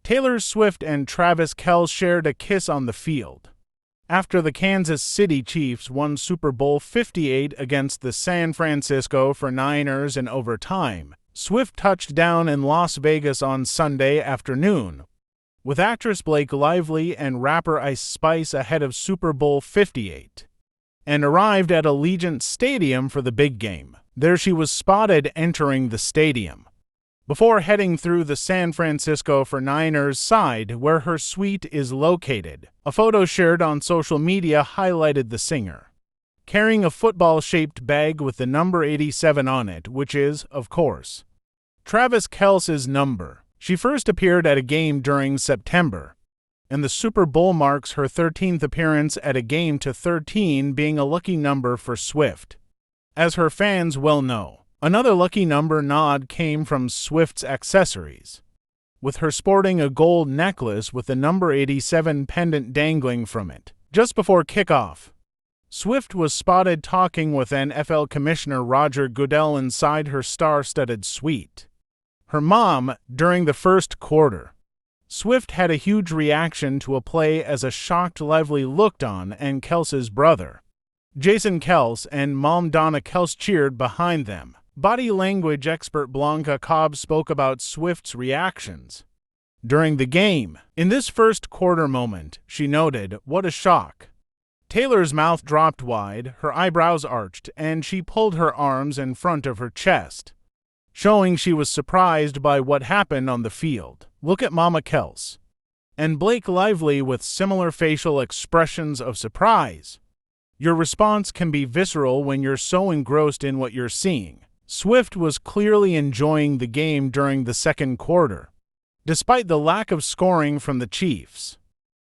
Taylor Swift and Travis Kelce shared a kiss on the field after the Kansas City Chiefs won Super Bowl LVIII against the San Francisco 49ers in overtime. Swift touched down in Las Vegas on Sunday afternoon, with actress Blake Lively and rapper Ice Spice ahead of Super Bowl LVIII, and arrived at Allegiant Stadium for the big game. There she was spotted entering the stadium, before heading through the San Francisco 49ers side where her suite is located. A photo shared on social media highlighted the singer carrying a football-shaped bag with the number 87 on it, which is, of course, Travis Kelce's number. She first appeared at a game during September, and the Super Bowl marks her 13th appearance at a game, to 13 being a lucky number for Swift, as her fans well know. Another lucky number nod came from Swift's accessories, with her sporting a gold necklace with the number 87 pendant dangling from it. Just before kickoff, Swift was spotted talking with NFL Commissioner Roger Goodell inside her star-studded suite. Her mom, during the first quarter, Swift had a huge reaction to a play as a shocked Lively looked on, and Kelce's brother, Jason Kelce, and mom Donna Kelce cheered behind them. Body language expert Blanca Cobb spoke about Swift's reactions during the game. In this first quarter moment, she noted, "What a shock." Taylor's mouth dropped wide, her eyebrows arched, and she pulled her arms in front of her chest, showing she was surprised by what happened on the field. Look at Mama Kelce and Blake Lively with similar facial expressions of surprise. Your response can be visceral when you're so engrossed in what you're seeing. Swift was clearly enjoying the game during the second quarter, despite the lack of scoring from the Chiefs,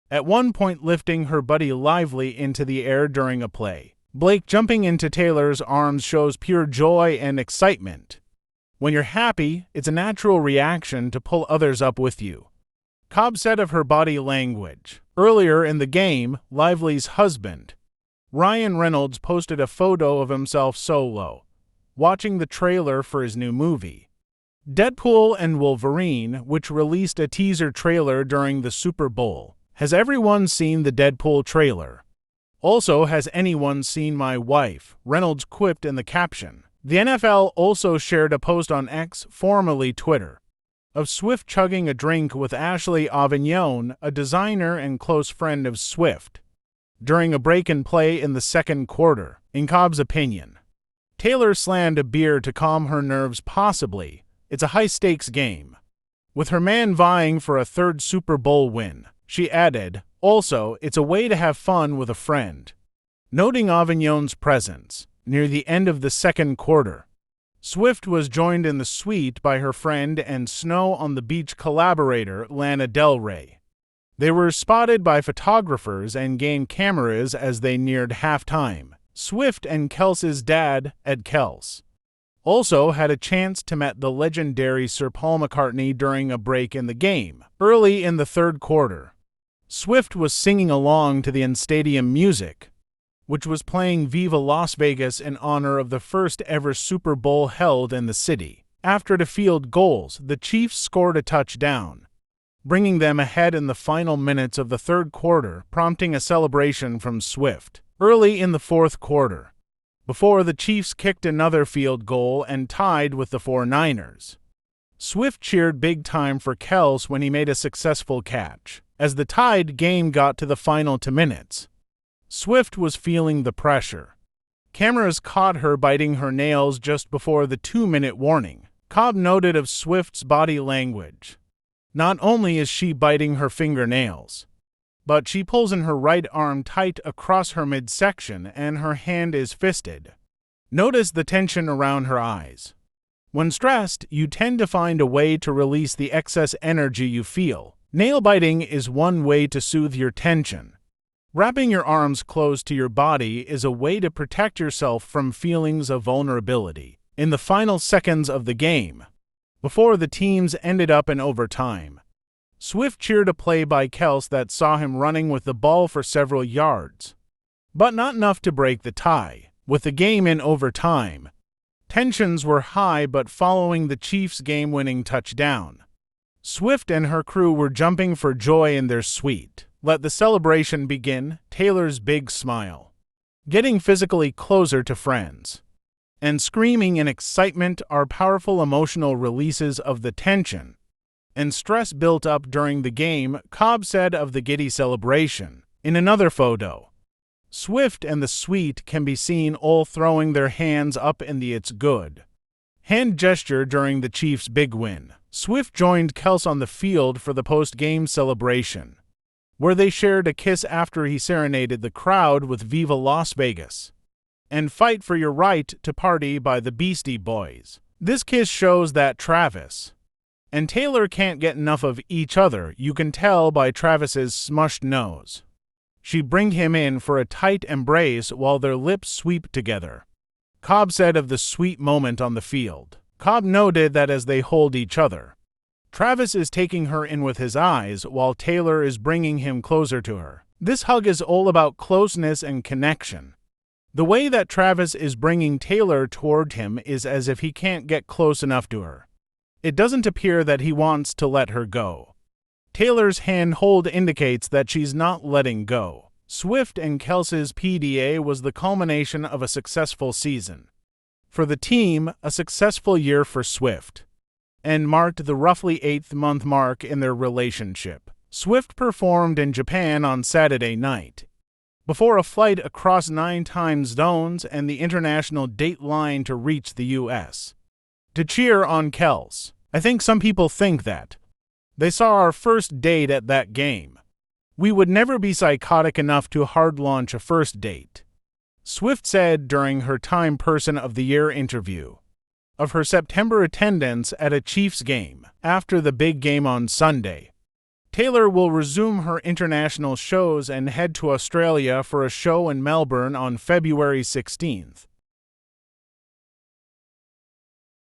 at one point lifting her buddy Lively into the air during a play. Blake jumping into Taylor's arms shows pure joy and excitement. When you're happy, it's a natural reaction to pull others up with you, Cobb said of her body language. Earlier in the game, Lively's husband, Ryan Reynolds, posted a photo of himself solo, watching the trailer for his new movie, Deadpool and Wolverine, which released a teaser trailer during the Super Bowl. Has everyone seen the Deadpool trailer? Also, has anyone seen my wife? Reynolds quipped in the caption. The NFL also shared a post on X, formerly Twitter, of Swift chugging a drink with Ashley Avignon, a designer and close friend of Swift, during a break-and-play in the second quarter. In Cobb's opinion, Taylor slammed a beer to calm her nerves. Possibly, it's a high-stakes game, with her man vying for a third Super Bowl win. She added, also, it's a way to have fun with a friend. Noting Avignon's presence, near the end of the second quarter, Swift was joined in the suite by her friend and Snow on the Beach collaborator Lana Del Rey. They were spotted by photographers and game cameras as they neared halftime. Swift and Kelce's dad, Ed Kelce, also had a chance to meet the legendary Sir Paul McCartney during a break in the game. Early in the third quarter, Swift was singing along to the in-stadium music, which was playing Viva Las Vegas in honor of the first ever Super Bowl held in the city. After the field goals, the Chiefs scored a touchdown, bringing them ahead in the final minutes of the third quarter, prompting a celebration from Swift. Early in the fourth quarter, before the Chiefs kicked another field goal and tied with the 49ers, Swift cheered big time for Kelce when he made a successful catch. As the tied game got to the final 2 minutes, Swift was feeling the pressure. Cameras caught her biting her nails just before the 2-minute warning. Cobb noted of Swift's body language. Not only is she biting her fingernails, but she pulls in her right arm tight across her midsection and her hand is fisted. Notice the tension around her eyes. When stressed, you tend to find a way to release the excess energy you feel. Nail biting is one way to soothe your tension. Wrapping your arms close to your body is a way to protect yourself from feelings of vulnerability. In the final seconds of the game, before the teams ended up in overtime, Swift cheered a play by Kelce that saw him running with the ball for several yards, but not enough to break the tie. With the game in overtime, tensions were high, but following the Chiefs' game-winning touchdown, Swift and her crew were jumping for joy in their suite. Let the celebration begin, Taylor's big smile. Getting physically closer to friends. And screaming in excitement are powerful emotional releases of the tension and stress built up during the game, Cobb said of the giddy celebration. In another photo, Swift and the suite can be seen all throwing their hands up in the "It's good" hand gesture during the Chiefs' big win. Swift joined Kelce on the field for the post-game celebration, where they shared a kiss after he serenaded the crowd with "Viva Las Vegas" and "Fight for Your Right to Party" by the Beastie Boys. This kiss shows that Travis and Taylor can't get enough of each other. You can tell by Travis's smushed nose. She bringed him in for a tight embrace while their lips sweep together, Cobb said of the sweet moment on the field. Cobb noted that as they hold each other, Travis is taking her in with his eyes while Taylor is bringing him closer to her. This hug is all about closeness and connection. The way that Travis is bringing Taylor toward him is as if he can't get close enough to her. It doesn't appear that he wants to let her go. Taylor's hand hold indicates that she's not letting go. Swift and Kelce's PDA was the culmination of a successful season for the team, a successful year for Swift, and marked the roughly 8th-month mark in their relationship. Swift performed in Japan on Saturday night, before a flight across 9 time zones and the international date line to reach the U.S. to cheer on Kelce. I think some people think that they saw our first date at that game. We would never be psychotic enough to hard launch a first date, Swift said during her Time Person of the Year interview of her September attendance at a Chiefs game. After the big game on Sunday, Taylor will resume her international shows and head to Australia for a show in Melbourne on February 16th.